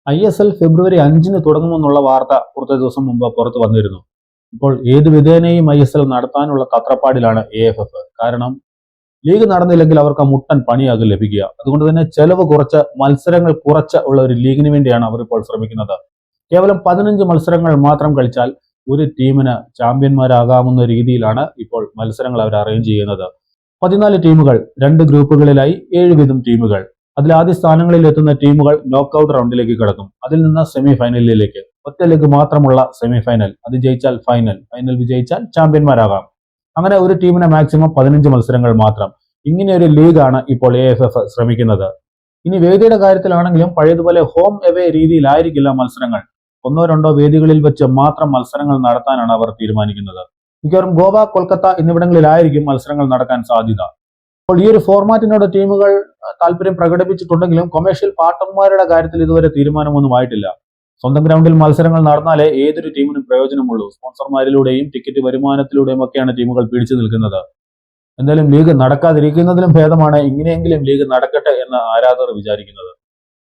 ISL ഫെബ്രുവരി 5-ന് തുടങ്ങുമെന്നുള്ള വാർത്ത കുറച്ച് ദിവസം മുമ്പ് പുറത്തു വന്നിരുന്നു. ഇപ്പോൾ ഏത് വിധേനയും ISL നടത്താനുള്ള തത്രപ്പാടിലാണ് AFF. കാരണം ലീഗ് നടന്നില്ലെങ്കിൽ അവർക്ക് മുട്ടൻ പണിയാകും ലഭിക്കുക. അതുകൊണ്ട് തന്നെ ചെലവ് കുറച്ച് മത്സരങ്ങൾ കുറച്ച് ഉള്ള ഒരു ലീഗിന് വേണ്ടിയാണ് അവർ ഇപ്പോൾ ശ്രമിക്കുന്നത്. കേവലം 15 മത്സരങ്ങൾ മാത്രം കളിച്ചാൽ ഒരു ടീമിന് ചാമ്പ്യന്മാരാകാവുന്ന രീതിയിലാണ് ഇപ്പോൾ മത്സരങ്ങൾ അവർ അറേഞ്ച് ചെയ്യുന്നത്. 14 ടീമുകൾ 2 ഗ്രൂപ്പുകളിലായി 7 വീതം ടീമുകൾ. അതിൽ ആദ്യ സ്ഥാനങ്ങളിൽ എത്തുന്ന ടീമുകൾ നോക്കൌട്ട് റൗണ്ടിലേക്ക് കടക്കും. അതിൽ നിന്ന് സെമി ഫൈനലിലേക്ക്. ഒറ്റ ലെഗ് മാത്രമുള്ള സെമി ഫൈനൽ. അത് ജയിച്ചാൽ ഫൈനൽ. ഫൈനൽ വിജയിച്ചാൽ ചാമ്പ്യന്മാരാകാം. അങ്ങനെ ഒരു ടീമിന് മാക്സിമം 15 മത്സരങ്ങൾ മാത്രം. ഇങ്ങനെ ഒരു ലീഗാണ് ഇപ്പോൾ AFF ശ്രമിക്കുന്നത്. ഇനി വേദിയുടെ കാര്യത്തിലാണെങ്കിലും പഴയതുപോലെ ഹോം എവേ രീതിയിലായിരിക്കില്ല മത്സരങ്ങൾ. 1-2 വേദികളിൽ വെച്ച് മാത്രം മത്സരങ്ങൾ നടത്താനാണ് അവർ തീരുമാനിക്കുന്നത്. മിക്കവാറും ഗോവ, കൊൽക്കത്ത എന്നിവിടങ്ങളിലായിരിക്കും മത്സരങ്ങൾ നടക്കാൻ സാധ്യത. അപ്പോൾ ഈ ഒരു ഫോർമാറ്റിനോട് ടീമുകൾ താല്പര്യം പ്രകടിപ്പിച്ചിട്ടുണ്ടെങ്കിലും കൊമേഴ്ഷ്യൽ പാർട്ണർമാരുടെ കാര്യത്തിൽ ഇതുവരെ തീരുമാനമൊന്നും ആയിട്ടില്ല. സ്വന്തം ഗ്രൗണ്ടിൽ മത്സരങ്ങൾ നടന്നാലേ ഏതൊരു ടീമിനും പ്രയോജനമുള്ളൂ. സ്പോൺസർമാരിലൂടെയും ടിക്കറ്റ് വരുമാനത്തിലൂടെയും ഒക്കെയാണ് ടീമുകൾ പിടിച്ചു നിൽക്കുന്നത്. എന്തായാലും ലീഗ് നടക്കാതിരിക്കുന്നതിലും ഭേദമാണ് ഇങ്ങനെയെങ്കിലും ലീഗ് നടക്കട്ടെ എന്ന് ആരാധകർ വിചാരിക്കുന്നത്.